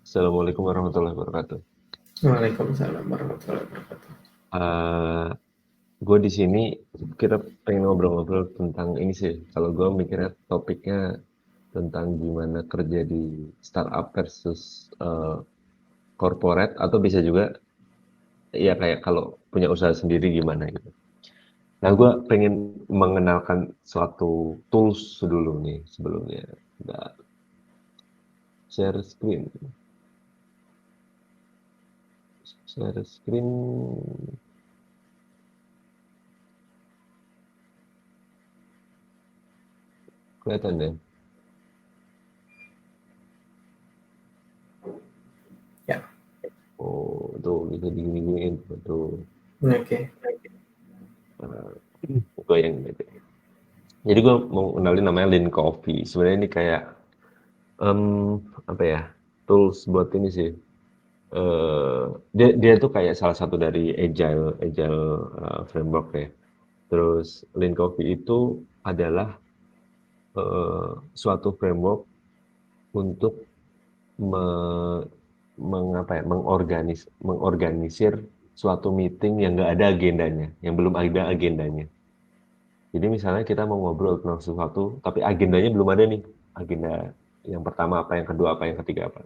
Assalamualaikum warahmatullahi wabarakatuh. Waalaikumsalam warahmatullahi wabarakatuh. Uh, gue di sini kita pengen ngobrol-ngobrol tentang ini sih. Kalau gue mikirnya topiknya tentang gimana kerja di startup versus corporate atau bisa juga ya kayak kalau punya usaha sendiri gimana gitu. Nah, gue pengen mengenalkan suatu tools dulu nih sebelumnya. Nggak share screen, share screen kelihatan deh. Ya, Oh, tuh bisa digini-giniin tuh. oke. Uh, gue yang gitu. Jadi gue mau kenalin namanya Lean Coffee. Sebenarnya ini kayak apa ya, tools buat ini sih. Dia tuh kayak salah satu dari agile agile framework ya. Terus Lean Coffee itu adalah suatu framework untuk me, mengorganisir suatu meeting yang nggak ada agendanya, yang belum ada agendanya. Jadi misalnya kita mau ngobrol tentang sesuatu, tapi agendanya belum ada nih. Agenda yang pertama apa, yang kedua apa, yang ketiga apa.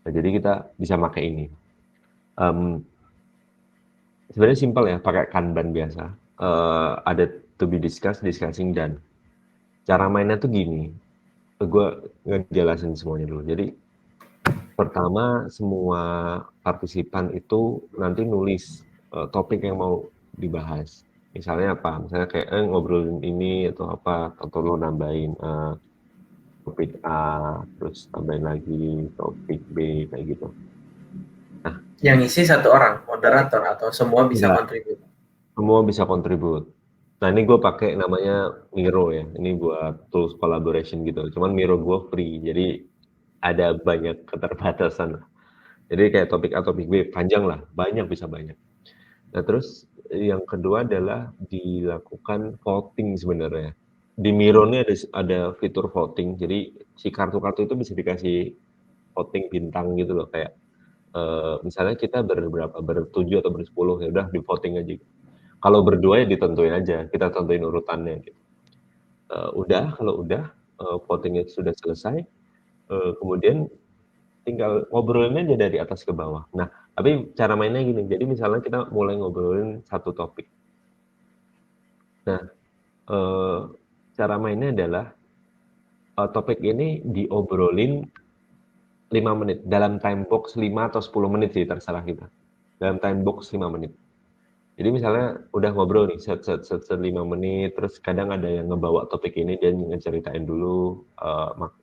Nah, jadi kita bisa pakai ini. Em, Sebenarnya simpel ya, pakai Kanban biasa. Ada to be discussed, discussing, dan cara mainnya tuh gini. Gue ngejelasin semuanya dulu. Jadi pertama semua partisipan itu nanti nulis topik yang mau dibahas. Misalnya apa? Misalnya kayak ngobrolin ini atau apa, atau lo nambahin topik A, terus tambahin lagi topik B, kayak gitu. Nah, Yang isi satu orang, moderator atau semua bisa enggak, kontribut? semua bisa kontribut. Nah, ini gue pakai namanya Miro ya. Ini buat tools collaboration gitu. Cuman Miro gue free, jadi ada banyak keterbatasan. Jadi kayak topik A, topik B, panjang lah, banyak bisa banyak. Nah, terus yang kedua adalah dilakukan voting sebenarnya. Di Miro ini ada fitur voting, jadi si kartu-kartu itu bisa dikasih voting bintang gitu loh, kayak misalnya kita berberapa, bertujuh atau bersepuluh, ya udah di voting aja. Kalau berdua ya ditentuin aja, kita tentuin urutannya gitu. Udah, kalau udah votingnya sudah selesai, kemudian tinggal ngobrolin aja dari atas ke bawah. Nah, tapi cara mainnya gini, jadi misalnya kita mulai ngobrolin satu topik. Nah, eh, cara mainnya adalah topik ini diobrolin 5 menit, dalam time box 5 atau 10 menit sih, terserah kita. Dalam time box 5 menit. Jadi misalnya udah ngobrol nih, set 5 menit, terus kadang ada yang ngebawa topik ini dan ngeceritain dulu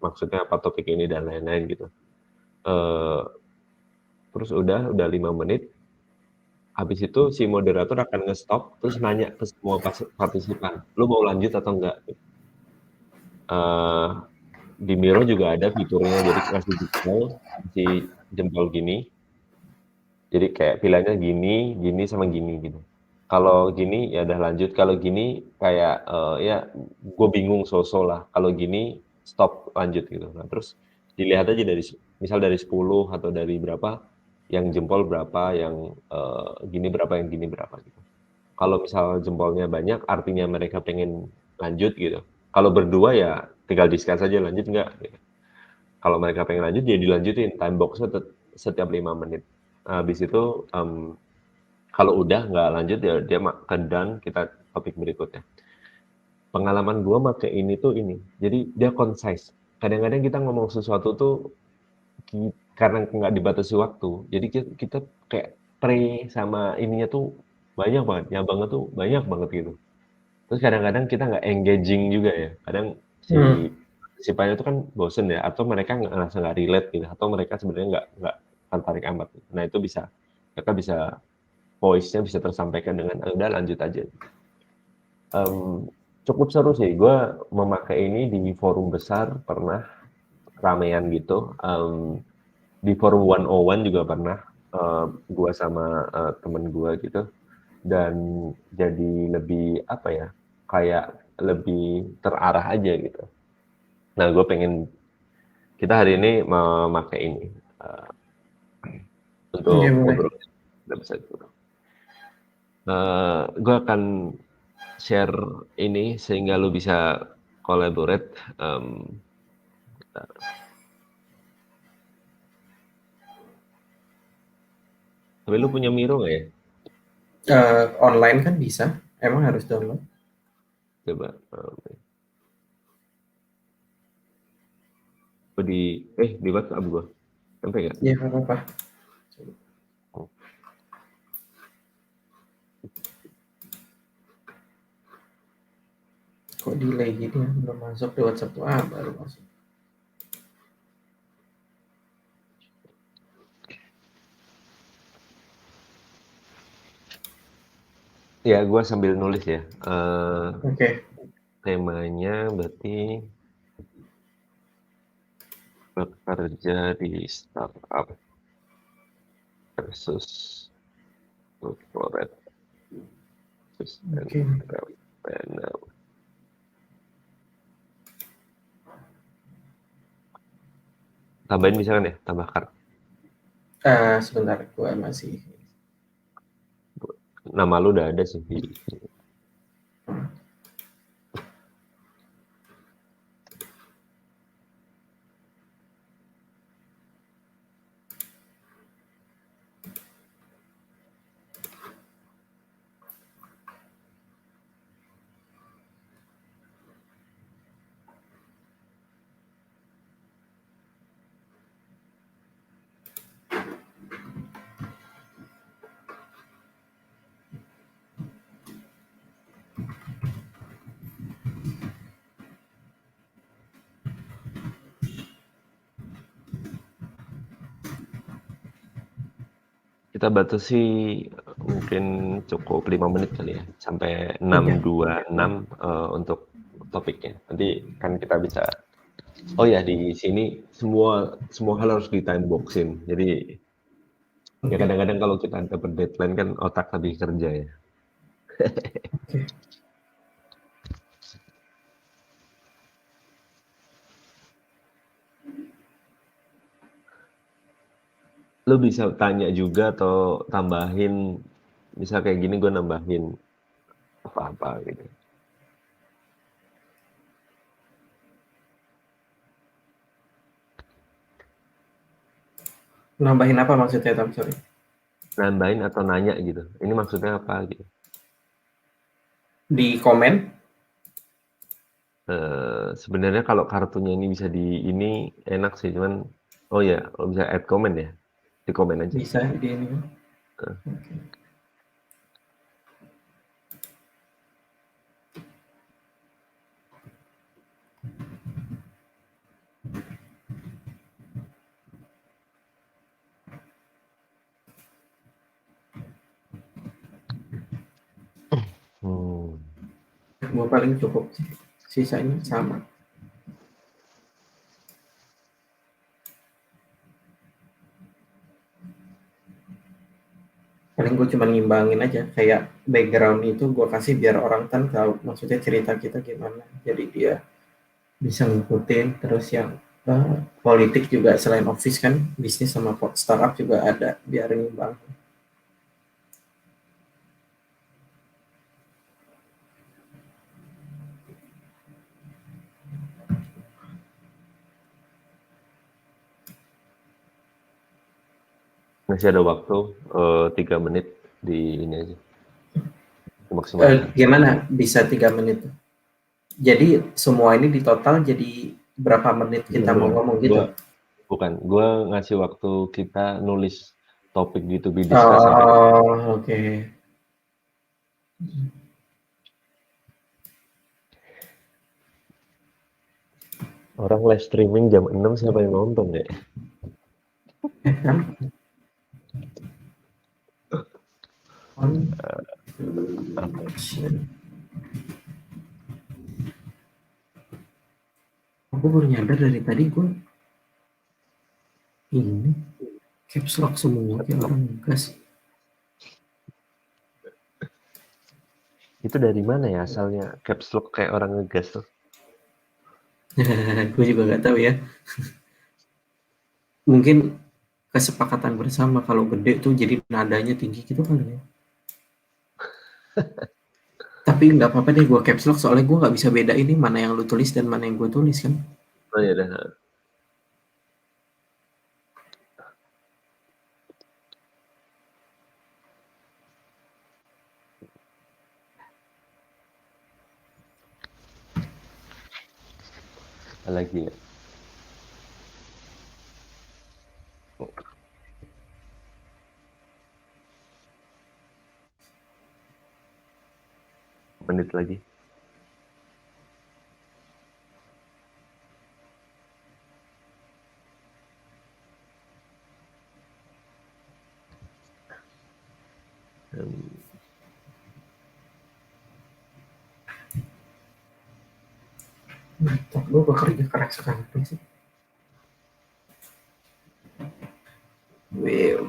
maksudnya apa topik ini dan lain-lain gitu. Eh, Terus udah 5 menit, habis itu si moderator akan nge-stop, terus nanya ke semua partisipan, lu mau lanjut atau enggak? Eh, di Miro juga ada fiturnya, jadi kasih jempol gini, jadi kayak pilihannya gini, gini sama gini gitu. Kalau gini ya udah lanjut, kalau gini kayak ya gue bingung so-so lah. Kalau gini stop lanjut gitu. Nah, terus dilihat aja dari misal dari 10 atau dari berapa, yang jempol berapa, yang gini berapa, yang gini berapa gitu. Kalau misal jempolnya banyak, artinya mereka pengen lanjut gitu. Kalau berdua ya tinggal discuss aja lanjut nggak gitu. Kalau mereka pengen lanjut ya dilanjutin, time box-nya setiap 5 menit. Nah, habis itu kalau udah nggak lanjut ya dia ke done, kita topik berikutnya. Pengalaman gue pakai ini tuh ini, jadi dia concise. Kadang-kadang kita ngomong sesuatu tuh karena nggak dibatasi waktu, jadi kita kayak sama ininya tuh banyak banget, nyabangnya tuh banyak banget gitu. Terus kadang-kadang kita nggak engaging juga ya, kadang si Hmm. partisipannya itu kan bosen ya, atau mereka ngerasa nggak relate gitu, atau mereka sebenarnya nggak tertarik amat. Nah, itu bisa mereka bisa voice-nya bisa tersampaikan dengan udah lanjut aja. Cukup seru sih, gue memakai ini di forum besar pernah, ramean gitu. Di forum 101 juga pernah, gue sama temen gue gitu, dan jadi lebih apa ya, kayak lebih terarah aja gitu. Nah, gue pengen kita hari ini memakai ini. untuk Oke, boleh. ngobrol. Kita bisa dulu. Gue akan share ini sehingga lu bisa collaborate. Tapi lu punya Miro nggak ya? Online kan bisa, emang harus download. Coba. Di WhatsApp gue. Sampai nggak? Ya, nggak apa-apa. Kok delay gini ya? Belum masuk di WhatsApp tuh, baru masuk. Ya, gue sambil nulis ya. Oke. Temanya berarti bekerja di startup versus corporate Oke. entrepreneur. Tambahin bisa kan ya? Tambahkan. Sebentar, gue masih. Nama lu udah ada sih. Kita batasi mungkin cukup 5 menit kali ya, sampai Iya. 6.26 untuk topiknya. Nanti kan kita bisa, oh ya di sini semua hal harus di time boxin. Jadi ya Oke. kadang-kadang kalau kita dapat deadline kan otak lebih kerja ya. Oke. Lu bisa tanya juga atau tambahin, bisa kayak gini gue nambahin apa-apa gitu. Nambahin apa maksudnya, Tom? Sorry. Nambahin atau nanya gitu. Ini maksudnya apa gitu. Di komen? Sebenarnya kalau kartunya ini bisa di ini enak sih, cuman oh ya, kalau bisa add comment ya, di komen aja. Bisa di ini. Heeh. Oke. Gue paling cukup sih. Sisanya sama. Paling gue cuma ngimbangin aja, kayak background itu gue kasih biar orang kan tahu maksudnya cerita kita gimana, jadi dia bisa ngikutin. Terus yang politik juga, selain office kan bisnis sama startup juga ada, biar ngimbang. Masih ada waktu 3 menit di ini aja, dimaksimalkan. Gimana bisa 3 menit? Jadi semua ini di total jadi berapa menit kita mau ngomong gitu? Gue ngasih waktu kita nulis topik gitu, be discuss sampai Oh, oke. orang live streaming jam 6 siapa yang nonton ya? Kan? Aku baru nyadar dari tadi gue ini caps lock semua kayak orang ngegas. Itu dari mana ya asalnya caps lock kayak orang ngegas tuh? Gue juga nggak tahu ya. Mungkin kesepakatan bersama kalau gede tuh jadi nadanya tinggi gitu kali ya. Tapi nggak apa-apa deh, gue caps lock soalnya gue nggak bisa beda ini mana yang lu tulis dan mana yang gue tulis kan. Oh ya udah. Apa lagi ya? Menit lagi. Mantap, gue bekerja keras sekali sih. Wow.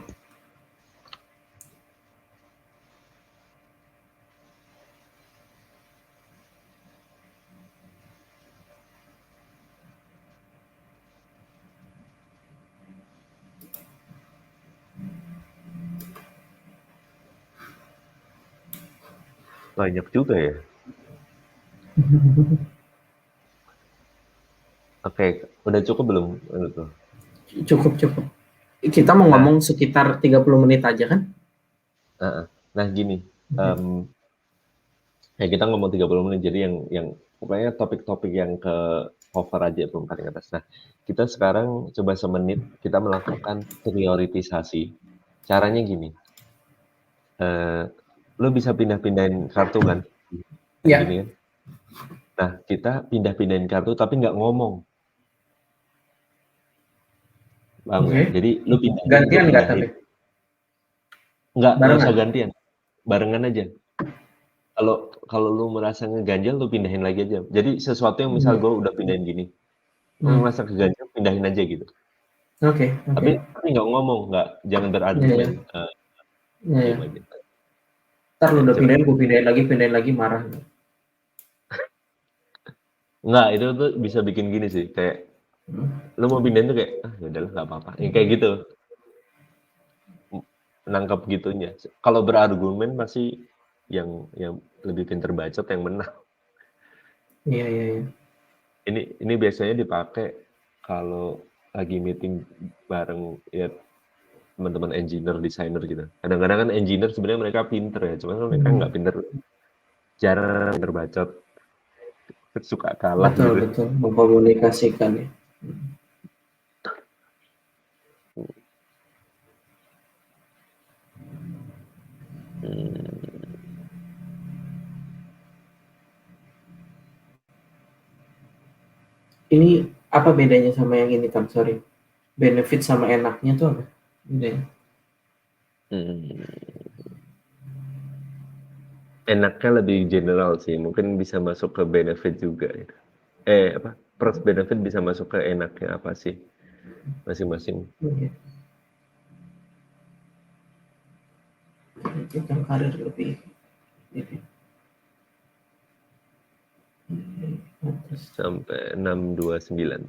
Banyak juga ya. Oke, udah cukup belum menurut lo? Cukup. Kita mau ngomong sekitar 30 menit aja kan? Nah gini, ya kita ngomong 30 menit, jadi yang pokoknya topik-topik yang ke cover aja belum paling atas. Nah, kita sekarang coba semenit kita melakukan prioritisasi. Caranya gini, lo bisa pindah-pindahin kartu kan? Ya. Gini kan? Nah, kita pindah-pindahin kartu tapi nggak ngomong. Paham nggak? Jadi lo pindahin, Gantian nggak tapi? Nggak usah Barengan. gantian, barengan aja. Kalau lu merasa ngeganjel, lu pindahin lagi aja. Jadi sesuatu yang misal gue udah pindahin gini, lu merasa keganjel, pindahin aja gitu. Oke. Tapi nggak ngomong, jangan berargumen, diam aja. Ntar lu udah Coba. pindahin lagi marah. Nggak, itu tuh bisa bikin gini sih, kayak lu mau pindahin tuh kayak, ya udahlah nggak apa-apa. Kayak gitu. Nangkep gitunya. Kalau berargumen masih yang lebih pinter bacot yang menang. Iya. Ini biasanya dipakai kalau lagi meeting bareng ya teman-teman engineer, designer gitu. Kadang-kadang kan engineer sebenarnya mereka pinter ya, cuman kan mereka nggak pinter, jarang pinter bacot, suka kalah gitu. Betul mengkomunikasikan ya. Ini apa bedanya sama yang ini kan? Sorry. Benefit sama enaknya tuh apa bedanya? Enaknya lebih general sih, mungkin bisa masuk ke benefit juga. Gitu. Perks benefit bisa masuk ke enaknya apa sih masing-masing. Yang karir lebih. Sampai 629.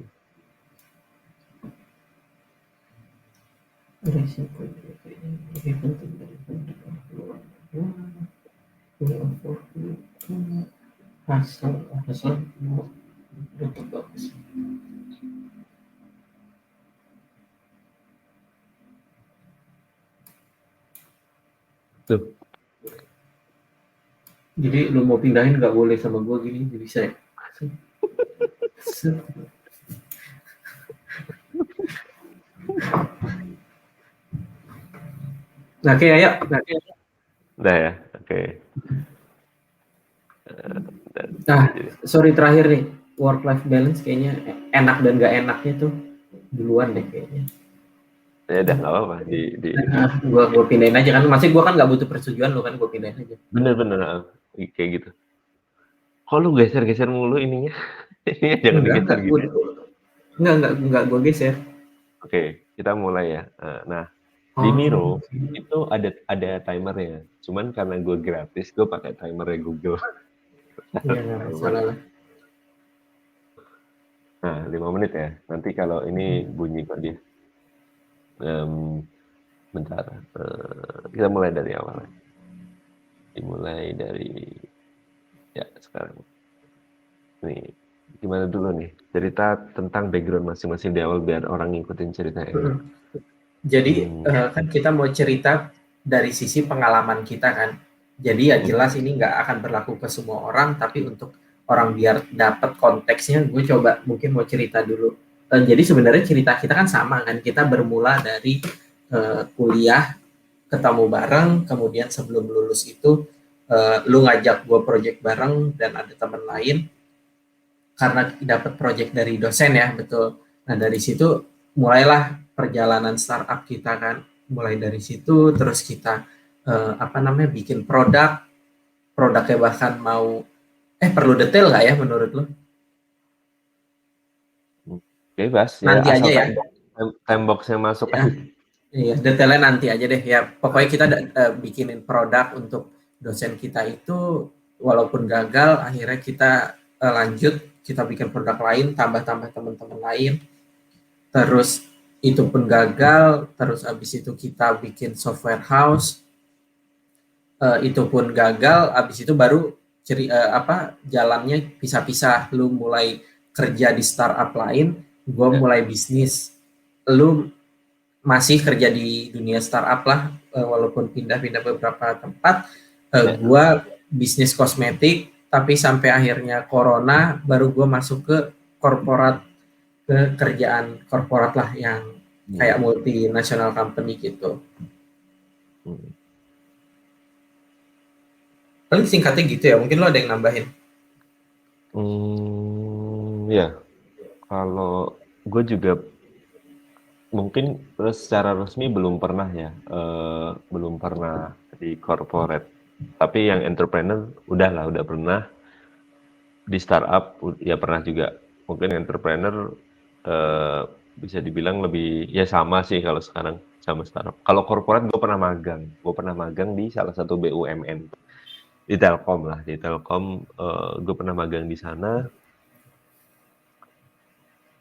Risiko lebih penting daripada hasil untuk bagus. Tuh. Jadi lu mau pindahin nggak boleh sama gue gini bisa ya? Nah, oke, ayo. Udah ya, oke. Nah, sorry terakhir nih, work life balance kayaknya enak dan gak enaknya tuh duluan deh kayaknya. Ya udah nggak apa-apa Gua pindahin aja kan, masih gua kan nggak butuh persetujuan lo kan, gua pindahin aja. Bener kayak gitu. Kok lu geser-geser mulu ininya? Jangan digeser gitu. Enggak gua geser. Oke, kita mulai ya. Nah, di Miro itu ada timernya. Cuman karena gue gratis, gue pakai timernya Google. Iya, nggak masalah lah. Nah, 5 menit ya. Nanti kalau ini bunyi kok dia. Bentar, kita mulai dari awal. Dimulai dari ya sekarang. Nih, gimana dulu nih? Cerita tentang background masing-masing di awal biar orang ngikutin ceritanya. Jadi kan kita mau cerita dari sisi pengalaman kita kan. Jadi ya jelas ini nggak akan berlaku ke semua orang, tapi untuk orang biar dapat konteksnya, gue coba mungkin mau cerita dulu. Jadi sebenarnya cerita kita kan sama kan. Kita bermula dari kuliah, ketemu bareng, kemudian sebelum lulus itu lu ngajak gue project bareng dan ada teman lain karena dapat project dari dosen ya, betul. Nah dari situ mulailah perjalanan startup kita kan, mulai dari situ terus kita bikin produknya bahkan mau perlu detail nggak ya menurut lo? Bebas ya, Nanti aja asal ya. timeboxnya masuk Ya, aja. iya, detailnya nanti aja deh ya. Pokoknya kita bikinin produk untuk dosen kita itu, walaupun gagal, akhirnya kita lanjut, kita bikin produk lain, tambah-tambah teman-teman lain. Terus itu pun gagal, terus abis itu kita bikin software house, itu pun gagal, abis itu baru jalannya pisah-pisah. Lu mulai kerja di startup lain, gue mulai bisnis. Lu masih kerja di dunia startup lah, walaupun pindah-pindah beberapa tempat. Gue bisnis kosmetik, tapi sampai akhirnya corona baru gue masuk ke korporat, ke kerjaan korporat lah yang kayak multinational company gitu. Paling singkatnya gitu ya, mungkin lo ada yang nambahin. Ya, kalau gue juga mungkin secara resmi belum pernah ya, belum pernah di corporate. Tapi yang entrepreneur udah pernah. Di startup ya pernah juga. Mungkin entrepreneur bisa dibilang lebih ya sama sih kalau sekarang sama startup. Kalau corporate gue pernah magang. Gue pernah magang di salah satu BUMN di Telkom lah. Di Telkom gue pernah magang di sana.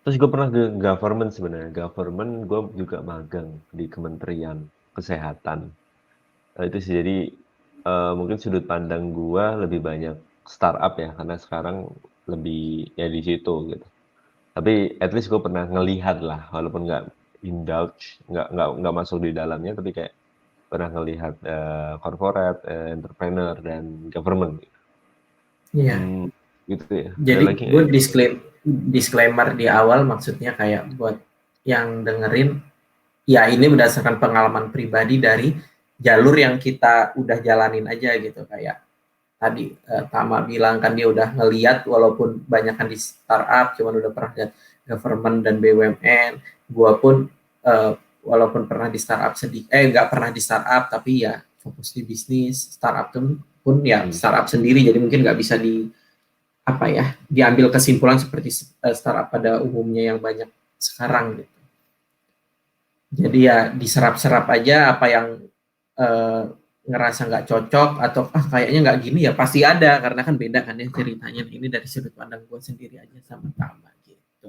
Terus gue pernah ke government sebenarnya. Government gue juga magang di Kementerian Kesehatan. Itu sih jadi mungkin sudut pandang gue lebih banyak startup ya karena sekarang lebih ya di situ gitu. Tapi at least gue pernah ngelihat lah walaupun nggak indulge, nggak masuk di dalamnya tapi kayak pernah ngelihat corporate, entrepreneur dan government. Iya. Gitu ya. Ada Jadi lagi gue nggak? disclaimer di awal, maksudnya kayak buat yang dengerin, ya ini berdasarkan pengalaman pribadi dari jalur yang kita udah jalanin aja gitu. Kayak tadi Tama bilang kan dia udah ngeliat walaupun banyak kan di startup, cuman udah pernah lihat government dan BUMN. Gua pun walaupun pernah di startup nggak pernah di startup, tapi ya fokus di bisnis. Startup pun ya startup sendiri, jadi mungkin nggak bisa diambil kesimpulan seperti startup pada umumnya yang banyak sekarang gitu. Jadi ya diserap-serap aja apa yang eh, ngerasa nggak cocok atau kayaknya nggak gini, ya pasti ada karena kan beda kan ya ceritanya. Ini dari sudut pandang gue sendiri aja sama Tama gitu.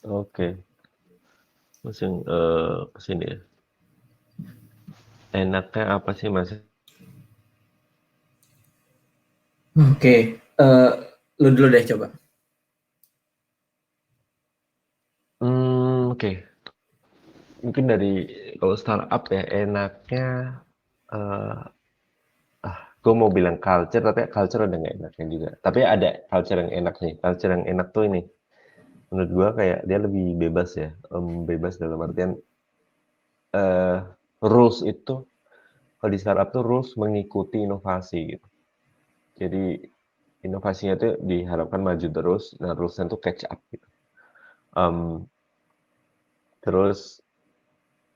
Oke. Langsung ke sini ya. Enaknya apa sih Mas? Oke, lu dulu deh coba. Oke. Mungkin dari kalau startup ya enaknya gue mau bilang culture tapi culture ada nggak enaknya juga. Tapi ada culture yang enak nih. Culture yang enak tuh ini. Menurut gue kayak dia lebih bebas ya. Bebas dalam artian rules itu kalau di startup tuh rules mengikuti inovasi gitu. Jadi inovasinya tuh diharapkan maju terus. Nah rulesnya tuh catch up gitu. Terus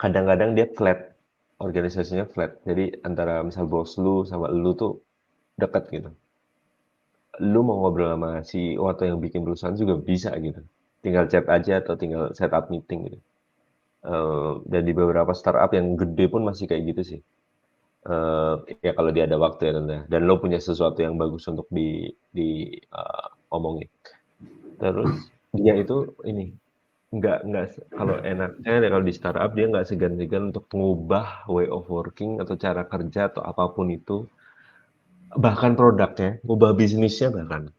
kadang-kadang dia flat, organisasinya flat. Jadi antara misal bos lu sama lu tuh deket gitu. Lu mau ngobrol sama CEO atau yang bikin perusahaan juga bisa gitu. Tinggal chat aja atau tinggal set up meeting gitu. Dan di beberapa startup yang gede pun masih kayak gitu sih. Ya kalau dia ada waktu ya tentunya. Dan lo punya sesuatu yang bagus untuk di omongin. Terus dia itu ini nggak kalau enaknya kalau di startup dia nggak segan-segan untuk mengubah way of working atau cara kerja atau apapun itu, bahkan produknya, ngubah bisnisnya bahkan,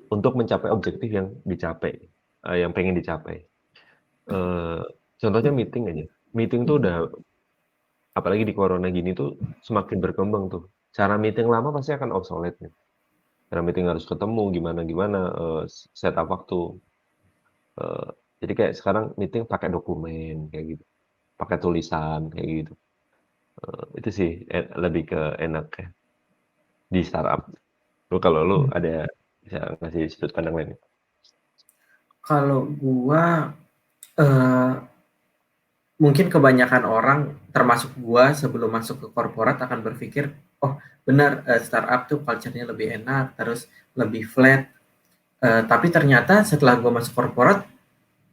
untuk mencapai objektif yang dicapai, yang pengen dicapai. Eee, Contohnya meeting aja, meeting tuh udah apalagi di corona gini tuh semakin berkembang tuh. Cara meeting lama pasti akan obsolete nih. Cara meeting harus ketemu gimana-gimana, set-up waktu. Eee, jadi kayak sekarang meeting pakai dokumen kayak gitu, pakai tulisan kayak gitu. Itu sih lebih ke enaknya di startup. Kalau lu ada bisa ngasih sudut pandang lain? Kalau gua eh, mungkin kebanyakan orang termasuk gua sebelum masuk ke korporat akan berpikir, oh benar startup tuh culture-nya lebih enak, terus lebih flat. Tapi ternyata setelah gua masuk korporat,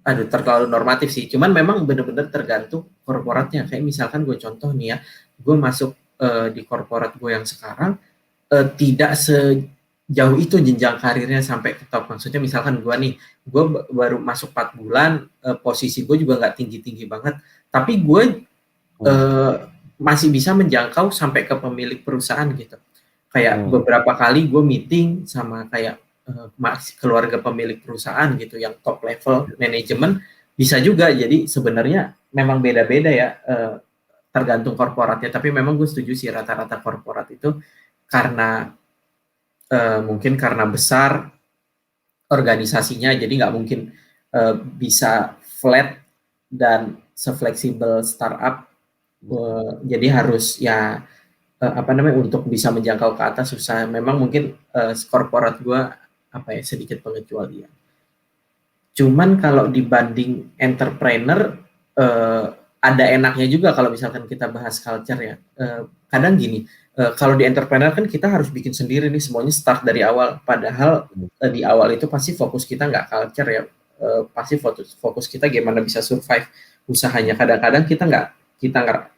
aduh terlalu normatif sih. Cuman memang benar-benar tergantung korporatnya. Kayak misalkan gue contoh nih ya, gue masuk di korporat gue yang sekarang tidak sejauh itu jenjang karirnya sampai ke top. Maksudnya misalkan gue nih, gue baru masuk 4 bulan, posisi gue juga nggak tinggi-tinggi banget, tapi gue Hmm. masih bisa menjangkau sampai ke pemilik perusahaan gitu. Kayak Hmm. beberapa kali gue meeting sama kayak keluarga pemilik perusahaan gitu, yang top level manajemen bisa juga. Jadi sebenarnya memang beda-beda ya, tergantung korporatnya. Tapi memang gue setuju sih rata-rata korporat itu karena mungkin karena besar organisasinya, jadi nggak mungkin bisa flat dan sefleksibel startup. Jadi harus ya apa namanya, untuk bisa menjangkau ke atas susah. Memang mungkin korporat gue apa ya, sedikit pengecualian. Cuman kalau dibanding entrepreneur, ada enaknya juga kalau misalkan kita bahas culture ya. Kadang gini, kalau di entrepreneur kan kita harus bikin sendiri nih semuanya, start dari awal. Padahal di awal itu pasti fokus kita nggak culture ya, pasti fokus kita gimana bisa survive usahanya. Kadang-kadang kita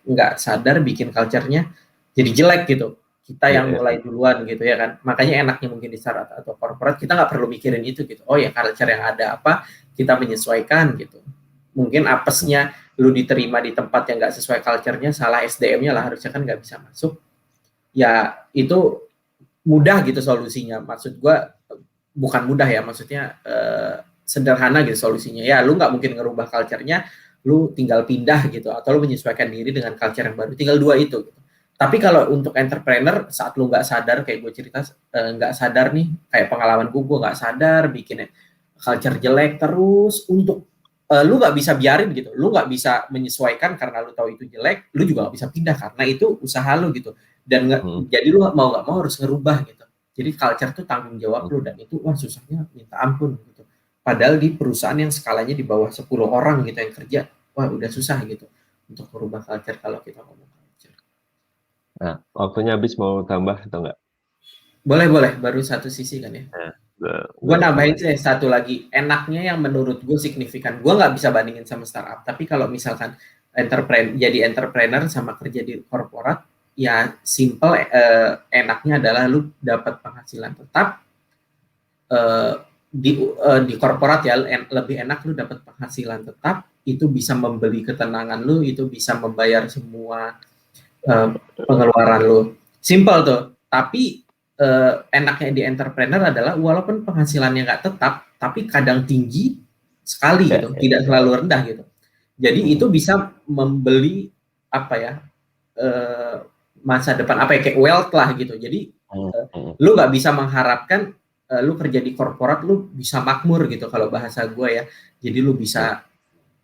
nggak sadar bikin culture-nya jadi jelek gitu. Kita Ya, yang ya. mulai duluan gitu ya kan. Makanya enaknya mungkin di startup atau corporate kita nggak perlu mikirin itu gitu. Oh ya, culture yang ada apa, kita menyesuaikan gitu. Mungkin apesnya lu diterima di tempat yang nggak sesuai culture-nya, salah SDM-nya lah, harusnya kan nggak bisa masuk. Ya itu mudah gitu solusinya. Maksud gua bukan mudah ya, maksudnya sederhana gitu solusinya. Ya lu nggak mungkin ngerubah culture-nya, lu tinggal pindah gitu, atau lu menyesuaikan diri dengan culture yang baru. Tinggal dua itu. Gitu. Tapi kalau untuk entrepreneur, saat lu nggak sadar, kayak gue cerita, nggak sadar nih, kayak pengalaman gue nggak sadar bikin culture jelek terus, untuk lu nggak bisa biarin gitu, lu nggak bisa menyesuaikan karena lu tahu itu jelek, lu juga nggak bisa pindah karena itu usaha lu gitu. Dan Hmm. jadi lu mau nggak mau harus ngerubah gitu. Jadi culture tuh tanggung jawab Hmm. lu, dan itu wah susahnya minta ampun gitu. Padahal di perusahaan yang skalanya di bawah 10 orang gitu yang kerja, wah udah susah gitu untuk merubah culture kalau kita ngomong culture. Nah, waktunya habis, mau tambah atau enggak? Boleh, baru satu sisi kan ya. Nah, Gue udah nambahin mulai. sih satu lagi, enaknya yang menurut gue signifikan. Gue nggak bisa bandingin sama startup, tapi kalau misalkan jadi entrepreneur sama kerja di korporat, ya simple, enaknya adalah lu dapat penghasilan tetap. eh, di korporat ya lebih enak, lu dapat penghasilan tetap, itu bisa membeli ketenangan lu, itu bisa membayar semua eh, pengeluaran lu, simple tuh. Tapi enaknya di entrepreneur adalah walaupun penghasilannya nggak tetap, tapi kadang tinggi sekali Ya, gitu, ya. tidak selalu rendah gitu. Jadi itu Hmm. bisa membeli apa ya, eh, masa depan, apa ya, kayak wealth lah gitu. Jadi Hmm. Hmm. lu nggak bisa mengharapkan lu kerja di korporat lu bisa makmur gitu kalau bahasa gue ya. Jadi lu Ya, bisa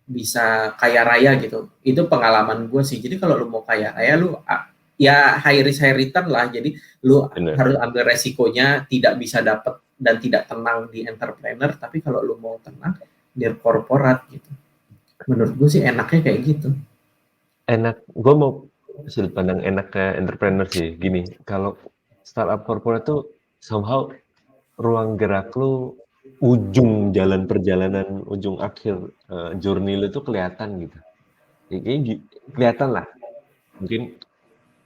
bisa kaya raya gitu. Itu pengalaman gue sih. Jadi kalau lu mau kaya raya, lu ya high risk high return lah. Jadi lu benar. harus ambil resikonya, tidak bisa dapat dan tidak tenang di entrepreneur. Tapi kalau lu mau tenang di korporat gitu, menurut gue sih enaknya kayak gitu. Enak, gue mau sudut pandang enaknya entrepreneur sih. Gini, kalau startup corporate tuh somehow ruang gerak lu, ujung jalan perjalanan, ujung akhir journey lu tuh kelihatan gitu. Kayaknya kelihatan lah. Mungkin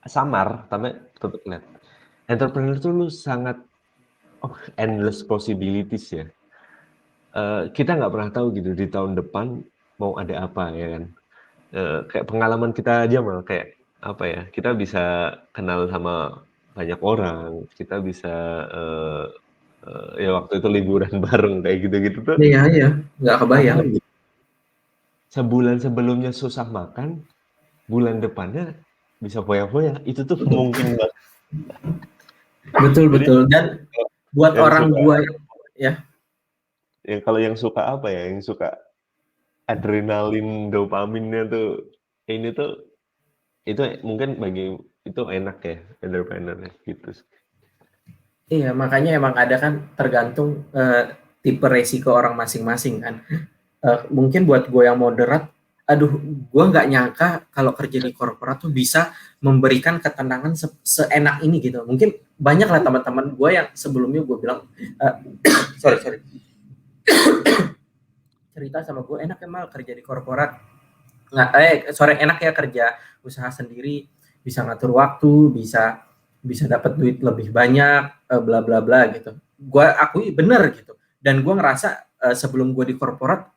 samar, tapi tetap kelihatan. Entrepreneur tuh lu sangat endless possibilities ya. kita nggak pernah tahu gitu di tahun depan mau ada apa ya kan. Kayak pengalaman kita aja malah kayak apa ya, kita bisa kenal sama banyak orang, kita bisa ya waktu itu liburan bareng kayak gitu-gitu tuh Iya, iya, nggak kebayang. kadang sebulan sebelumnya susah makan, bulan depannya bisa foya-foya, itu tuh mungkin banget. Betul, Jadi betul. Dan buat yang orang suka gua ya, kalau yang suka apa ya, yang suka adrenalin, dopaminnya tuh, ini tuh itu mungkin bagi itu enak ya, entrepreneur gitu. iya, makanya emang ada kan tergantung tipe resiko orang masing-masing kan. Mungkin buat gue yang moderat, aduh, gue nggak nyangka kalau kerja di korporat tuh bisa memberikan ketenangan seenak ini gitu. Mungkin banyak lah teman-teman gue yang sebelumnya gue bilang, sorry, cerita sama gue enak ya mal kerja di korporat. Nggak, enak ya kerja usaha sendiri, bisa ngatur waktu, bisa dapat duit lebih banyak, bla bla bla gitu. Gue akui bener gitu. Dan gue ngerasa sebelum gue di korporat,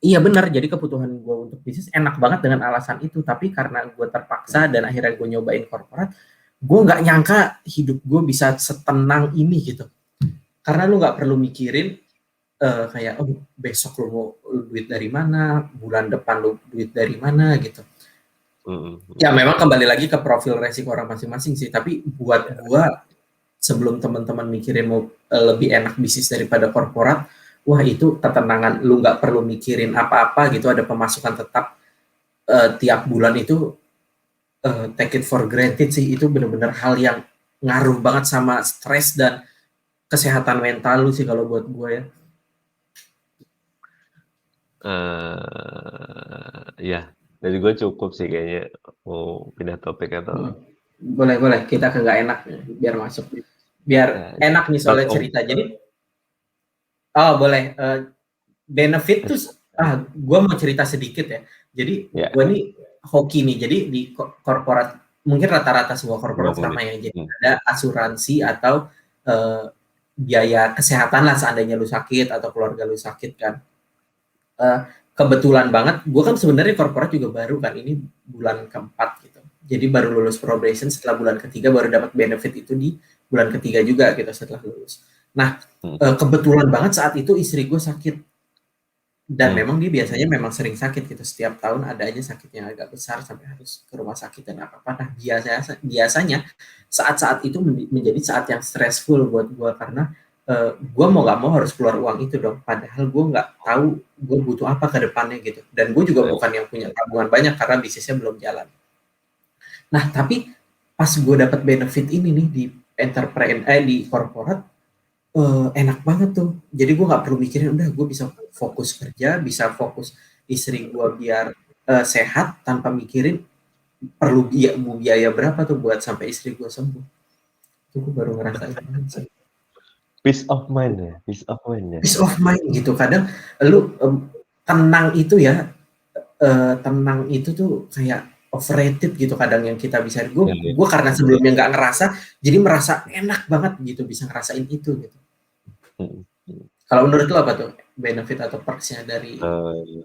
iya benar, jadi kebutuhan gue untuk bisnis enak banget dengan alasan itu, tapi karena gue terpaksa dan akhirnya gue nyobain korporat, gue nggak nyangka hidup gue bisa setenang ini gitu. Karena lu nggak perlu mikirin kayak, oh besok lu mau duit dari mana, bulan depan lu duit dari mana gitu. Ya memang kembali lagi ke profil resiko orang masing-masing sih, tapi buat gue sebelum teman-teman mikirin mau lebih enak bisnis daripada korporat, wah itu ketenangan, lu nggak perlu mikirin apa-apa gitu, ada pemasukan tetap tiap bulan itu, take it for granted sih, itu bener-bener hal yang ngaruh banget sama stres dan kesehatan mental lu sih kalau buat gue ya. Ya, dari gue cukup sih kayaknya mau pindah topik atau Boleh kita ke nggak enak biar masuk, biar enak nih start soalnya of cerita. Jadi boleh, benefit tuh, gue mau cerita sedikit ya. Jadi ya gue nih hoki nih, jadi di korporat mungkin rata-rata semua korporat 20 menit. sama ya, jadi ada asuransi atau biaya kesehatan lah seandainya lu sakit atau keluarga lu sakit kan. Kebetulan banget, gue kan sebenarnya korporat juga baru kan, ini bulan keempat gitu. Jadi baru lulus probation, setelah bulan ketiga baru dapat benefit itu di bulan ketiga juga gitu setelah lulus. Nah, kebetulan banget saat itu istri gue sakit. Dan memang dia biasanya memang sering sakit gitu, setiap tahun ada aja sakit yang agak besar sampai harus ke rumah sakit dan apa-apa. Nah, biasanya saat-saat itu menjadi saat yang stressful buat gue, karena gue mau gak mau harus keluar uang itu dong, padahal gue nggak tahu gue butuh apa ke depannya gitu. Dan gue juga bukan yang punya tabungan banyak karena bisnisnya belum jalan. Nah, tapi pas gue dapat benefit ini nih di di korporat, enak banget tuh. Jadi gue nggak perlu mikirin, udah gue bisa fokus kerja, bisa fokus istri gue biar sehat tanpa mikirin perlu biaya berapa tuh buat sampai istri gue sembuh. Itu gue baru ngerasain banget sih. Peace of mind ya, peace of mind ya. Peace of mind gitu. Kadang lu tenang itu ya, tenang itu tuh kayak overrated gitu kadang yang kita bisa. Gue karena sebelumnya nggak ngerasa, jadi merasa enak banget gitu bisa ngerasain itu gitu. Kalau menurut lo apa tuh benefit atau perks-nya dari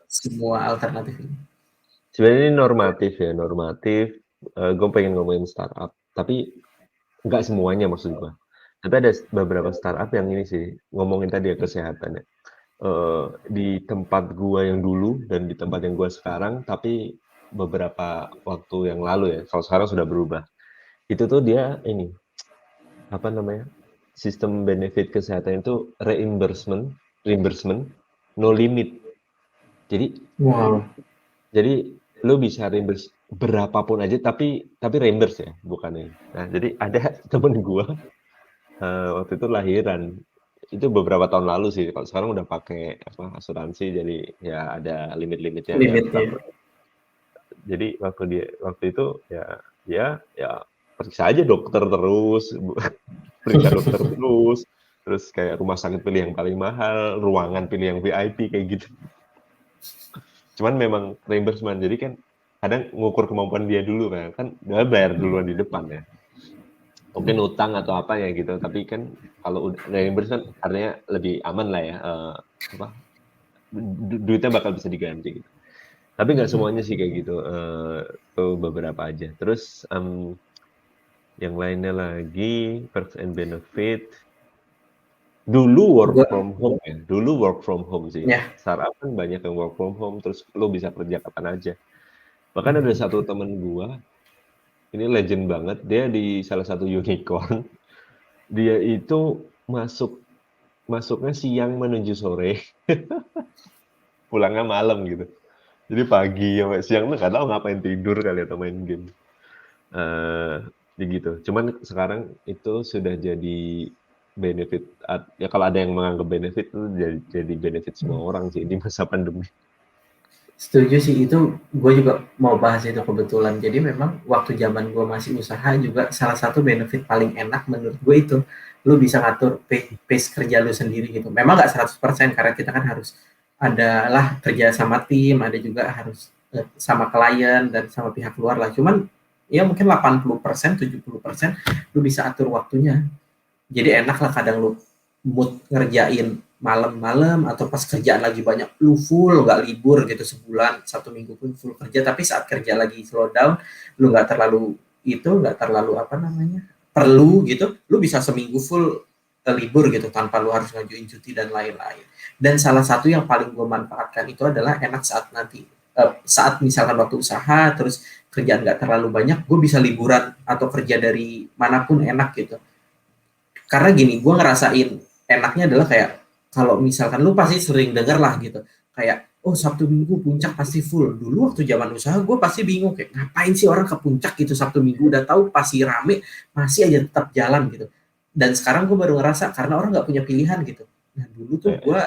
semua alternatif ini? Sebenarnya ini normatif ya, normatif. Gue pengen ngomongin startup, tapi nggak semuanya maksud gue. Tapi ada beberapa startup yang ini sih, ngomongin tadi ya kesehatannya. Di tempat gue yang dulu dan di tempat yang gue sekarang, tapi beberapa waktu yang lalu ya, kalau sekarang sudah berubah. Itu tuh dia ini, apa namanya, sistem benefit kesehatan itu reimbursement, no limit. Jadi, lu bisa reimburse berapapun aja, tapi reimburse ya, bukan ini. Nah, jadi ada temen gue waktu itu lahiran, itu beberapa tahun lalu sih. Kalau sekarang udah pakai asuransi, jadi ya ada limit-limitnya ya. Jadi waktu itu ya periksa aja dokter terus, periksa dokter terus kayak rumah sakit pilih yang paling mahal, ruangan pilih yang VIP kayak gitu. Cuman memang reimbursement, jadi kan kadang ngukur kemampuan dia dulu kan dia bayar duluan di depan ya. mungkin utang atau apa ya gitu, tapi kan kalau reimburse kan artinya lebih aman lah ya, apa, duitnya bakal bisa diganti gitu. Tapi nggak semuanya sih kayak gitu, itu beberapa aja. Terus, yang lainnya lagi, perks and benefit, dulu work Gue from home ya, dulu work from home sih. ya. Startup kan banyak yang work from home, terus lo bisa kerja kapan aja. Bahkan ada satu temen gua, ini legend banget, dia di salah satu unicorn, dia itu masuknya siang menuju sore, pulangnya malam gitu. Jadi pagi sampai siang tuh nggak tahu ngapain, tidur kali atau main game. Gitu. Cuman sekarang itu sudah jadi benefit, ya kalau ada yang menganggap benefit itu jadi benefit semua orang sih di masa pandemi. Setuju sih, itu gue juga mau bahas itu kebetulan. Jadi memang waktu zaman gue masih usaha juga salah satu benefit paling enak menurut gue itu lu bisa ngatur pace kerja lu sendiri gitu. Memang nggak 100% karena kita kan harus adalah kerja sama tim, ada juga harus sama klien dan sama pihak luar lah. Cuman ya mungkin 80%, 70% lu bisa atur waktunya. Jadi enak lah kadang lu mood ngerjain malam-malam atau pas kerjaan lagi banyak lu full nggak libur gitu sebulan 1 minggu pun full kerja, tapi saat kerja lagi slow down lu nggak terlalu apa namanya perlu gitu, lu bisa seminggu full libur gitu tanpa lu harus ngajuin cuti dan lain-lain. Dan salah satu yang paling gue manfaatkan itu adalah enak saat nanti saat misalkan waktu usaha terus kerjaan nggak terlalu banyak, gue bisa liburan atau kerja dari manapun enak gitu. Karena gini, gue ngerasain enaknya adalah kayak kalau misalkan lu pasti sering denger lah gitu, kayak oh Sabtu Minggu puncak pasti full. Dulu waktu zaman usaha gue pasti bingung kayak ngapain sih orang ke puncak gitu Sabtu Minggu, udah tahu pasti rame masih aja tetap jalan gitu. Dan sekarang gue baru ngerasa karena orang nggak punya pilihan gitu. Nah dulu tuh gue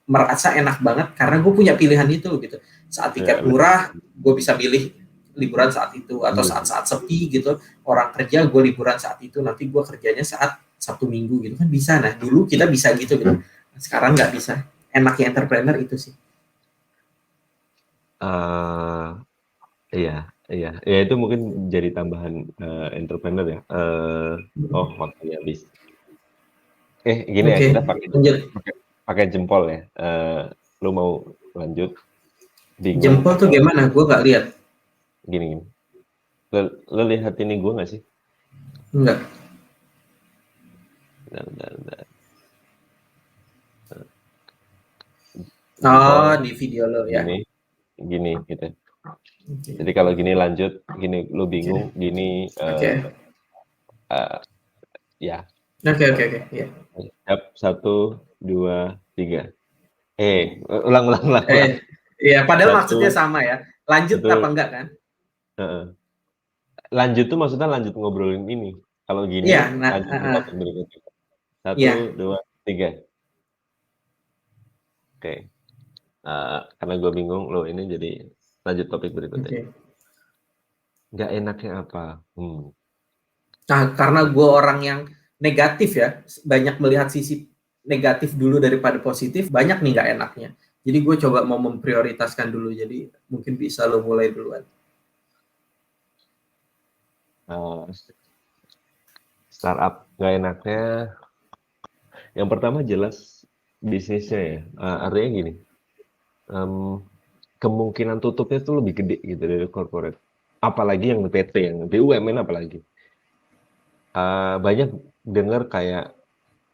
merasa enak banget karena gue punya pilihan itu gitu. Saat tiket murah gue bisa pilih liburan saat itu, atau saat-saat sepi gitu orang kerja gue liburan saat itu, nanti gue kerjanya saat Sabtu Minggu gitu kan bisa. Nah dulu kita bisa gitu gitu, sekarang nggak bisa. Enaknya entrepreneur itu sih. Iya, iya, ya itu mungkin jadi tambahan entrepreneur ya. Oh waktunya habis. Gini ya, Oke, kita pakai lanjut. pakai jempol ya. Lu mau lanjut? Bingung Jempol tuh atau gimana, gue nggak lihat. gini? Lu lihat ini gue nggak sih? Enggak. Bentar. Oh Jempol di video lo ya. gini gitu. Oke. Jadi kalau gini lanjut, gini lu Oke. bingung, gini Oke. ya. Oke ya. Siap, 1, 2, 3. Ulang. Iya padahal Satu, maksudnya sama ya, lanjut satu, apa enggak kan. lanjut tuh maksudnya lanjut ngobrolin ini. Kalau gini, Iya nah lanjut ke topik berikutnya. Satu, iya. 2, 3. Oke. Karena gue bingung, lo ini jadi lanjut topik berikutnya. Oke. Nggak enaknya apa? Nah, karena gue orang yang negatif ya, banyak melihat sisi negatif dulu daripada positif, banyak nih nggak enaknya. Jadi gue coba mau memprioritaskan dulu, jadi mungkin bisa lo mulai duluan. Startup nggak enaknya, yang pertama jelas bisnisnya ya. Artinya gini, kemungkinan tutupnya tuh lebih gede gitu dari corporate. Apalagi yang PT, yang BUMN apalagi. Banyak dengar kayak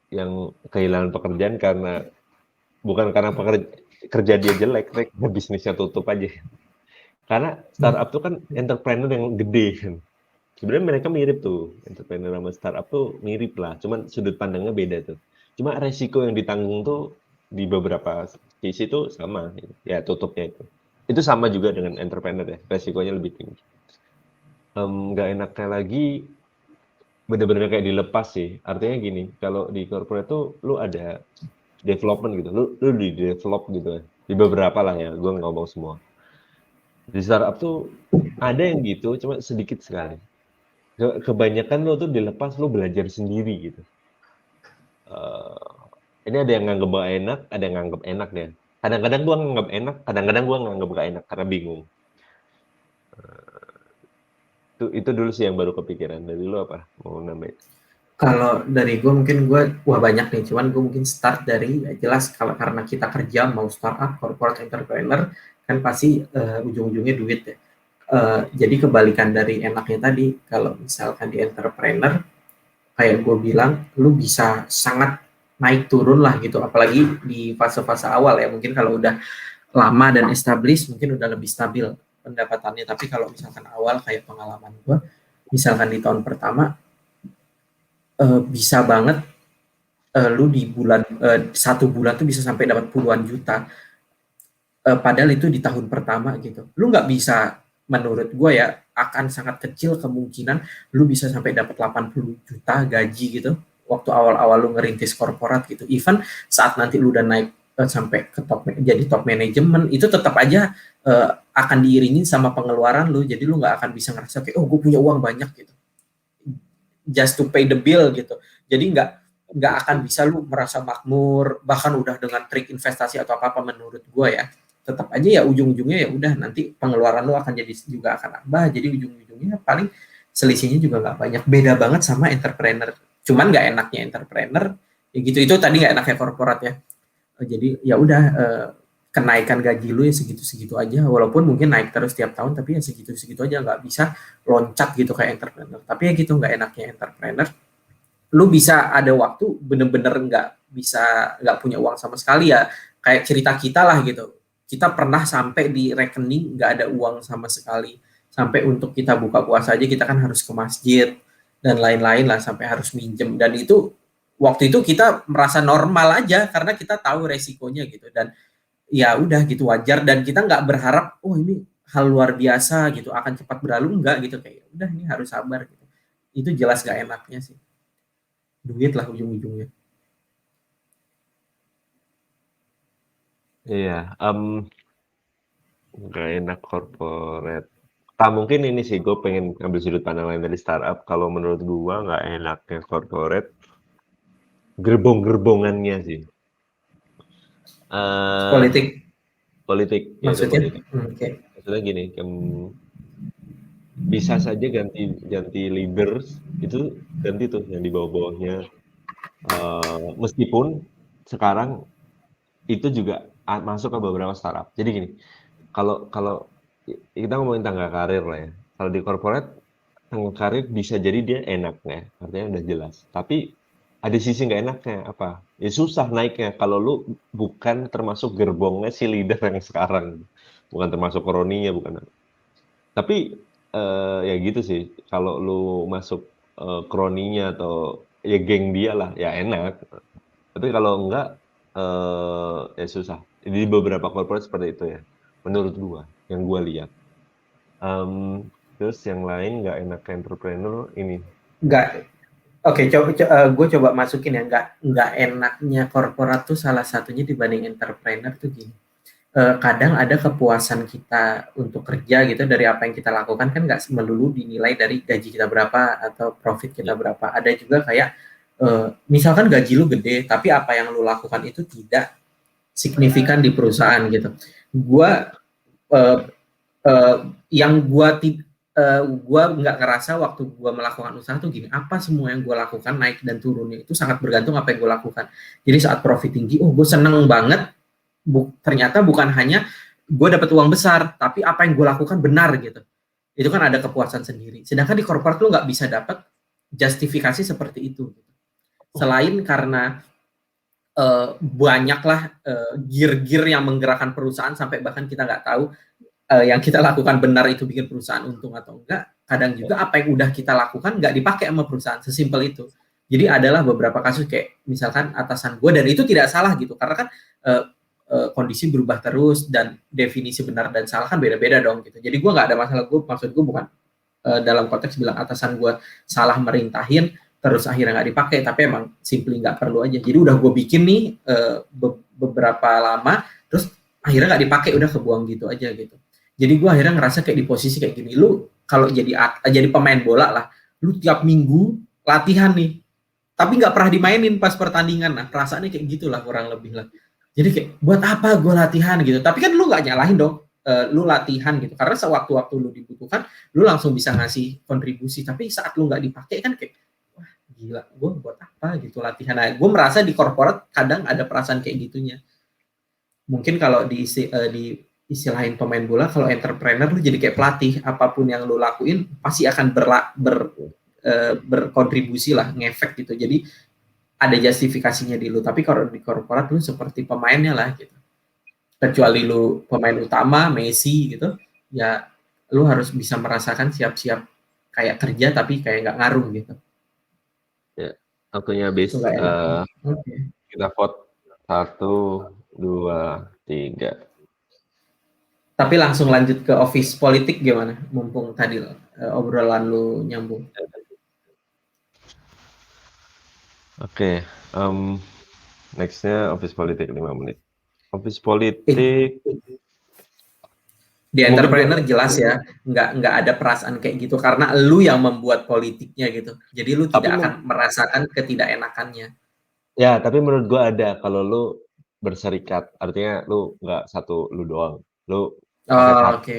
yang kehilangan pekerjaan bukan karena kerja dia jelek, karena bisnisnya tutup aja. Karena startup tuh kan entrepreneur yang gede kan. Sebenarnya mereka mirip tuh, entrepreneur sama startup tuh mirip lah, cuman sudut pandangnya beda tuh. Cuma resiko yang ditanggung tuh di beberapa sisi tuh sama, ya tutupnya itu. Itu sama juga dengan entrepreneur ya, resikonya lebih tinggi. Nggak enaknya lagi, bener-bener kayak dilepas sih. Artinya gini, kalau di corporate tuh lu ada development gitu, lu di develop gitu ya. Di beberapa lah ya, gue nggak ngomong semua. Di startup tuh ada yang gitu, cuma sedikit sekali. Kebanyakan lo tuh dilepas lo belajar sendiri gitu. Ini ada yang nganggep gak enak, ada yang nganggep enak deh. Kadang-kadang gua nganggep enak, kadang-kadang gua nganggep gak enak karena bingung. Itu dulu sih yang baru kepikiran. Dari lu apa? Mau nambahin? Kalau dari gue mungkin wah banyak nih, cuman gue mungkin start dari ya jelas kalau karena kita kerja mau startup, corporate entrepreneur kan pasti ujung-ujungnya duit ya. Jadi kebalikan dari enaknya tadi, kalau misalkan di entrepreneur kayak gue bilang, lu bisa sangat naik turun lah gitu, apalagi di fase-fase awal ya. Mungkin kalau udah lama dan established mungkin udah lebih stabil pendapatannya, tapi kalau misalkan awal kayak pengalaman gue, misalkan di tahun pertama bisa banget lu di bulan 1 bulan tuh bisa sampai dapat puluhan juta, padahal itu di tahun pertama gitu. Lu nggak bisa, menurut gue ya, akan sangat kecil kemungkinan lu bisa sampai dapat 80 juta gaji gitu waktu awal-awal lu ngerintis korporat gitu. Even saat nanti lu udah naik sampai ke top, jadi top manajemen, itu tetap aja akan diiringi sama pengeluaran lu. Jadi lu nggak akan bisa ngerasa kayak, oh gue punya uang banyak gitu, just to pay the bill gitu. Jadi nggak akan bisa lu merasa makmur bahkan udah dengan trik investasi atau apa menurut gue ya. Tetap aja ya ujung-ujungnya ya udah nanti pengeluaran lu akan jadi juga akan nambah, jadi ujung-ujungnya paling selisihnya juga nggak banyak. Beda banget sama entrepreneur, cuman nggak enaknya entrepreneur ya gitu, itu tadi nggak enaknya korporat ya. Jadi ya udah, kenaikan gaji lu ya segitu-segitu aja, walaupun mungkin naik terus tiap tahun, tapi ya segitu-segitu aja, nggak bisa loncat gitu kayak entrepreneur. Tapi ya gitu, nggak enaknya entrepreneur, lu bisa ada waktu bener-bener nggak punya uang sama sekali ya, kayak cerita kita lah gitu. Kita pernah sampai di rekening nggak ada uang sama sekali, sampai untuk kita buka puasa aja kita kan harus ke masjid dan lain-lain lah, sampai harus minjem. Dan itu waktu itu kita merasa normal aja karena kita tahu resikonya gitu, dan ya udah gitu wajar, dan kita nggak berharap oh ini hal luar biasa gitu akan cepat berlalu, enggak gitu, kayak udah ini harus sabar gitu. Itu jelas gak enaknya sih, duit lah ujung-ujungnya. Iya, nggak enak corporate. Mungkin ini sih, gue pengen ambil sudut pandang lain dari startup. Kalau menurut gue nggak enaknya corporate, gerbong-gerbongannya sih. Politik Politik, ya itu maksudnya. politik. Oke. Maksudnya gini, bisa saja ganti leaders, itu ganti tuh yang di bawah-bawahnya. Meskipun sekarang itu juga masuk ke beberapa startup. Jadi gini, kalau kalau kita ngomongin tangga karir lah ya. Kalau di corporate, tangga karir bisa jadi dia enaknya, artinya udah jelas. Tapi ada sisi nggak enaknya apa? Ya susah naiknya kalau lu bukan termasuk gerbongnya si leader yang sekarang, bukan termasuk kroninya, bukan. Tapi ya gitu sih. Kalau lu masuk kroninya atau ya geng dia lah, ya enak. Tapi kalau enggak, ya susah. Di beberapa corporate seperti itu ya, menurut gua, yang gua lihat. Terus yang lain nggak enak entrepreneur ini. Nggak, oke, gue coba masukin ya, nggak enaknya korporat tuh salah satunya dibanding entrepreneur tuh gini. Kadang ada kepuasan kita untuk kerja gitu dari apa yang kita lakukan kan nggak melulu dinilai dari gaji kita berapa atau profit kita berapa. Ada juga kayak misalkan gaji lu gede tapi apa yang lu lakukan itu tidak signifikan di perusahaan gitu. Gua uh, yang gua nggak ngerasa waktu gua melakukan usaha tuh gini, apa semua yang gua lakukan naik dan turunnya itu sangat bergantung apa yang gua lakukan. Jadi saat profit tinggi, gue seneng banget. Ternyata bukan hanya gue dapat uang besar, tapi apa yang gue lakukan benar gitu. Itu kan ada kepuasan sendiri. Sedangkan di korporat lu nggak bisa dapat justifikasi seperti itu. Selain karena banyaklah gear-gear yang menggerakkan perusahaan sampai bahkan kita nggak tahu yang kita lakukan benar itu bikin perusahaan untung atau enggak. Kadang juga apa yang udah kita lakukan nggak dipakai sama perusahaan, sesimpel itu. Jadi adalah beberapa kasus kayak misalkan atasan gue, dan itu tidak salah gitu, karena kan kondisi berubah terus dan definisi benar dan salah kan beda-beda dong gitu. Jadi gue nggak ada masalah, maksud gue bukan dalam konteks bilang atasan gue salah merintahin terus akhirnya nggak dipakai, tapi emang simply nggak perlu aja. Jadi udah gue bikin nih beberapa lama, terus akhirnya nggak dipakai, udah kebuang gitu aja gitu. Jadi gue akhirnya ngerasa kayak di posisi kayak gini, lu kalau jadi pemain bola lah, lu tiap minggu latihan nih, tapi nggak pernah dimainin pas pertandingan. Nah perasaannya kayak gitulah kurang lebih lah. Jadi kayak buat apa gue latihan gitu, tapi kan lu nggak nyalahin dong lu latihan gitu, karena sewaktu-waktu lu dibutuhkan lu langsung bisa ngasih kontribusi, tapi saat lu nggak dipakai kan kayak wah gila gue buat apa gitu latihan. Nah, gue merasa di korporat kadang ada perasaan kayak gitunya. Mungkin kalau di istilahin pemain bola, kalau entrepreneur lu jadi kayak pelatih, apapun yang lu lakuin pasti akan berkontribusi lah, ngefek gitu. Jadi ada justifikasinya di lu. Tapi kalau di korporat lu seperti pemainnya lah gitu. Kecuali lu pemain utama, Messi gitu, ya lu harus bisa merasakan siap-siap kayak kerja tapi kayak nggak ngaruh gitu. Ya, waktunya Itu habis. nggak enak. Oke. Kita vote 1, 2, 3. Tapi langsung lanjut ke office politik gimana? Mumpung tadi obrolan lu nyambung. Oke, nextnya office politik 5 menit. Office Eh, politik, di mungkin gue, entrepreneur jelas ya, nggak ada perasaan kayak gitu karena lu yang membuat politiknya gitu. Jadi lu tapi tidak akan merasakan ketidakenakannya. ya, tapi menurut gue ada kalau lu berserikat, artinya lu nggak satu lu doang, lu pakai Oh, partner, oke.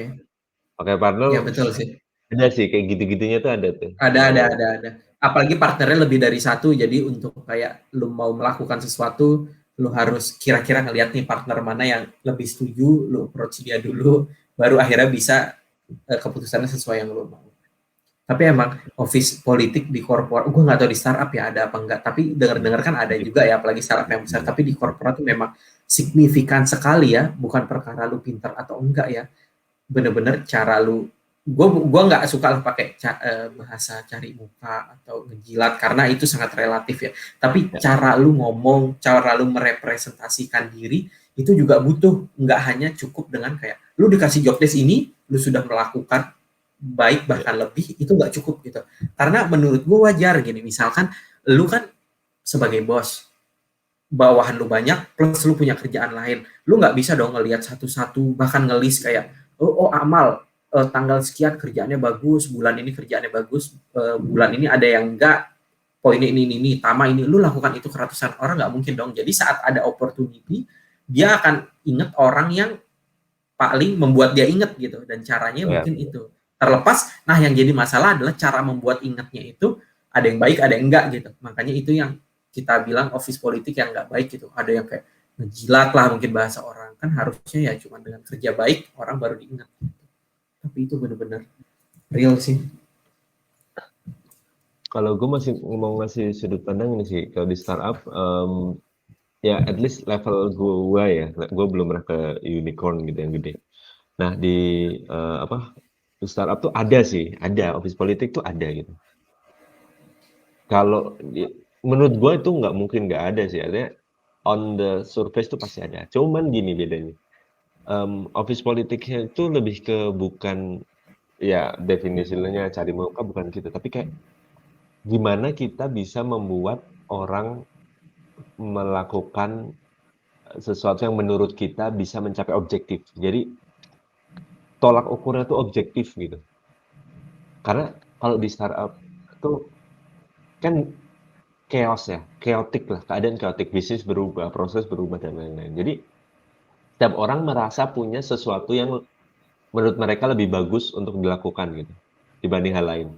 pakai partner Ya betul sih. ada sih kayak gitu-gitunya tuh ada tuh. Ada. Apalagi partnernya lebih dari satu, jadi untuk kayak lu mau melakukan sesuatu, lu harus kira-kira ngeliat nih partner mana yang lebih setuju, lu approach dia dulu, baru akhirnya bisa keputusannya sesuai yang lu mau. Tapi emang office politik di korporat, gue nggak tahu di startup ya ada apa enggak, tapi dengar-dengar kan ada juga ya, apalagi startup yang besar. Tapi di korporat tuh memang signifikan sekali ya, bukan perkara lu pintar atau enggak ya, bener-bener cara lu. Gue nggak suka lah pakai bahasa cari muka atau ngejilat karena itu sangat relatif ya. Tapi Ya, cara lu ngomong, cara lu merepresentasikan diri itu juga butuh, nggak hanya cukup dengan kayak lu dikasih job desk ini, lu sudah melakukan baik ya, bahkan lebih, itu nggak cukup gitu. Karena menurut gue wajar gini, misalkan lu kan sebagai bos, bawahan lu banyak plus lu punya kerjaan lain, lu nggak bisa dong ngelihat satu-satu bahkan ngelis kayak oh Amal tanggal sekian kerjaannya bagus, bulan ini kerjaannya bagus, bulan ini ada yang enggak, poinnya ini Tama ini, lu lakukan itu ke ratusan orang, nggak mungkin dong. Jadi saat ada opportunity dia akan inget orang yang paling membuat dia inget gitu, dan caranya ya. mungkin itu terlepas. Nah yang jadi masalah adalah cara membuat ingetnya itu ada yang baik ada yang enggak gitu. Makanya itu yang kita bilang office politik yang enggak baik gitu. Ada yang kayak ngejilat lah mungkin bahasa orang, kan harusnya ya cuma dengan kerja baik orang baru diingat gitu. Tapi itu benar-benar real sih. Kalau gue masih mau ngasih sudut pandang ini sih, kalau di startup, ya at least level gue ya, gue belum pernah ke unicorn gitu yang gede. Nah di di startup tuh ada sih, ada office politik tuh ada gitu. Kalau menurut gue itu nggak mungkin nggak ada sih, artinya on the surface tuh pasti ada. Cuman gini bedanya, office politiknya itu lebih ke bukan ya definisinya cari muka bukan gitu, tapi kayak gimana kita bisa membuat orang melakukan sesuatu yang menurut kita bisa mencapai objektif. Jadi tolak ukurnya tuh objektif gitu. Karena kalau di startup tuh kan chaos ya, chaotic lah, keadaan chaotic, bisnis berubah, proses berubah dan lain-lain. Jadi setiap orang merasa punya sesuatu yang menurut mereka lebih bagus untuk dilakukan gitu dibanding hal lain.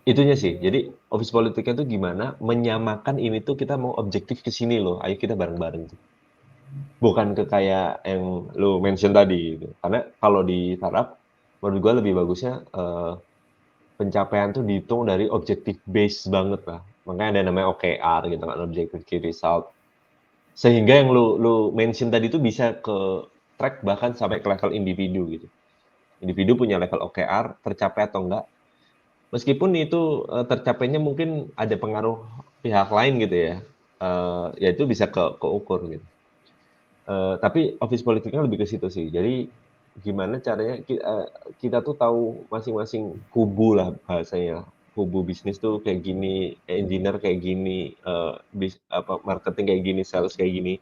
Itunya sih. Jadi office politiknya tuh gimana menyamakan ini tuh kita mau objektif ke sini loh. Ayo kita bareng-bareng tuh. Bukan ke kayak yang lu mention tadi gitu. Karena kalau di startup menurut gua lebih bagusnya pencapaian tuh dihitung dari objective base banget lah. Makanya ada namanya OKR gitu kan, objective key result. Sehingga yang lu mention tadi tuh bisa ke track bahkan sampai ke level individu gitu. Individu punya level OKR tercapai atau enggak. Meskipun itu tercapainya mungkin ada pengaruh pihak lain gitu ya. Ya itu bisa keukur gitu. Tapi office politiknya lebih ke situ sih. Jadi gimana caranya kita tuh tahu masing-masing kubu lah bahasanya. Kubu bisnis tuh kayak gini, engineer kayak gini, marketing kayak gini, sales kayak gini.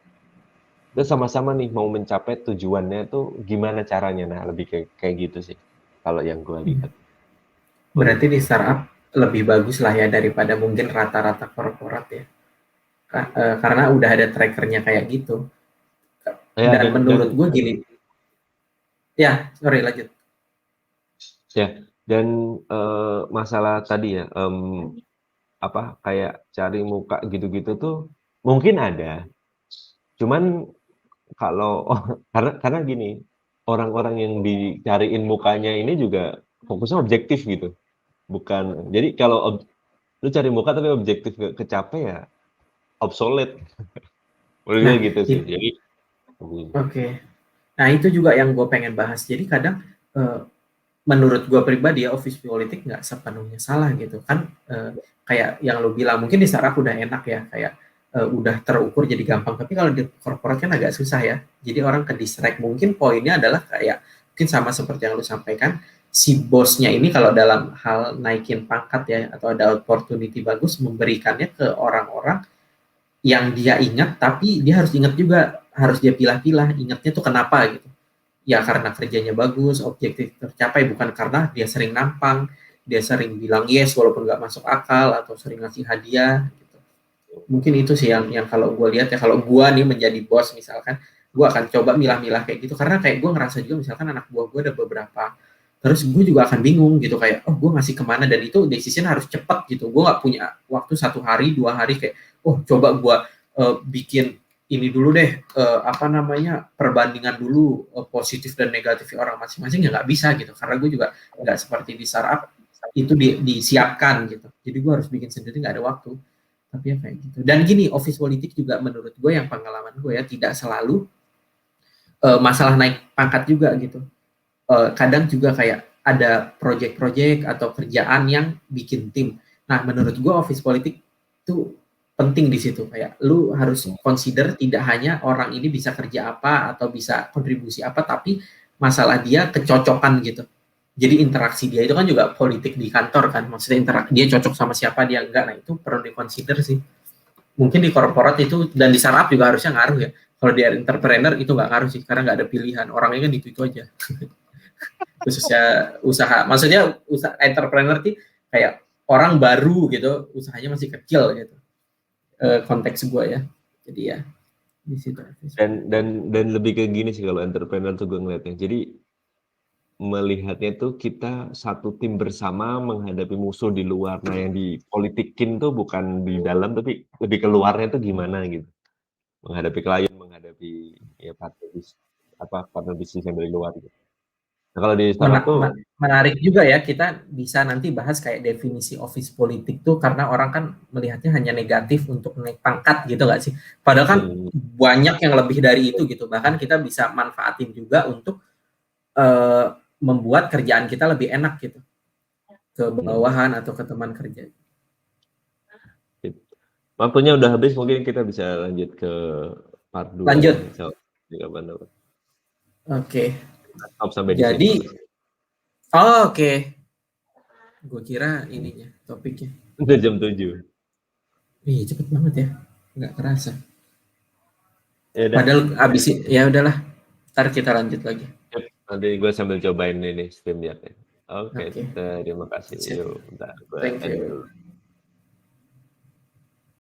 Terus sama-sama nih mau mencapai tujuannya tuh gimana caranya. Nah, lebih kayak gitu sih kalau yang gue lihat. Berarti di startup lebih bagus lah ya daripada mungkin rata-rata korporat ya. Karena udah ada trackernya kayak gitu. Ya Dan dan menurut gue gini, Ya, sorry lanjut. Ya, dan masalah tadi ya, apa, kayak cari muka gitu-gitu tuh mungkin ada, cuman kalau karena gini, orang-orang yang dicariin mukanya ini juga fokusnya objektif gitu, bukan jadi kalau lu cari muka tapi objektif nggak kecapai ya obsolete, menurut gue Nah, gitu sih. Jadi oke. Nah, itu juga yang gue pengen bahas. Jadi kadang menurut gue pribadi ya office politik nggak sepenuhnya salah gitu kan. Kayak yang lo bilang mungkin di startup udah enak ya, kayak udah terukur jadi gampang, tapi kalau di corporate kan agak susah ya, jadi orang ke distract. Mungkin poinnya adalah kayak mungkin sama seperti yang lo sampaikan, si bosnya ini kalau dalam hal naikin pangkat ya atau ada opportunity bagus memberikannya ke orang-orang yang dia ingat, tapi dia harus ingat juga, harus dia pilah-pilah ingatnya tuh kenapa gitu. Ya karena kerjanya bagus, objektif tercapai, bukan karena dia sering nampang, dia sering bilang yes walaupun nggak masuk akal, atau sering ngasih hadiah gitu. Mungkin itu sih yang kalau gue lihat ya, kalau gue nih menjadi bos misalkan, gue akan coba milah-milah kayak gitu, karena kayak gue ngerasa juga misalkan anak buah gue ada beberapa, terus gue juga akan bingung gitu, kayak oh gue ngasih kemana, dan itu decision harus cepat gitu, gue nggak punya waktu 1 hari 2 hari kayak oh coba gue bikin ini dulu deh, apa namanya, perbandingan dulu positif dan negatif orang masing-masing, ya nggak bisa gitu, karena gue juga nggak seperti di startup itu disiapkan gitu, jadi gue harus bikin sendiri, nggak ada waktu. Tapi ya kayak gitu. Dan gini, office politik juga menurut gue, yang pengalaman gue ya, tidak selalu masalah naik pangkat juga gitu. Kadang juga kayak ada project-project atau kerjaan yang bikin tim. Nah, menurut gue office politik itu penting di situ. Kayak lu harus consider tidak hanya orang ini bisa kerja apa atau bisa kontribusi apa, tapi masalah dia kecocokan gitu. Jadi interaksi dia itu kan juga politik di kantor kan. Maksudnya dia cocok sama siapa, dia enggak. Nah, itu perlu dikonsider sih. Mungkin di korporat itu, dan di startup juga harusnya ngaruh ya. Kalau di entrepreneur itu nggak ngaruh sih, karena nggak ada pilihan. Orangnya kan itu aja. Khususnya usaha. Maksudnya usaha entrepreneur sih kayak orang baru gitu, usahanya masih kecil gitu. Konteks gue ya. Jadi ya di situ. dan lebih ke gini sih kalau entrepreneur tuh gue ngeliatnya. Jadi melihatnya tuh kita satu tim bersama menghadapi musuh di luar. Nah, yang dipolitikin tuh bukan di dalam, tapi lebih keluarnya tuh gimana gitu. Menghadapi klien, menghadapi ya partner bisnis yang dari luar gitu. Nah, kalau di startup tuh Menarik juga ya, kita bisa nanti bahas kayak definisi office politik tuh, karena orang kan melihatnya hanya negatif untuk naik pangkat gitu nggak sih? Padahal kan banyak yang lebih dari itu gitu. Bahkan kita bisa manfaatin juga untuk membuat kerjaan kita lebih enak gitu, ke bawahan atau ke teman kerja. Waktunya udah habis, mungkin kita bisa lanjut ke part 2. Lanjut. Oke. Jadi, oke. Gue kira ininya, topiknya. Udah jam 7. Ih, cepet banget ya. Nggak kerasa. Yaudah. Padahal abis ya udahlah. Ntar kita lanjut lagi. Nanti gue sambil cobain ini StreamYard ya. Oke, terima kasih. Yuk, bentar. Thank you.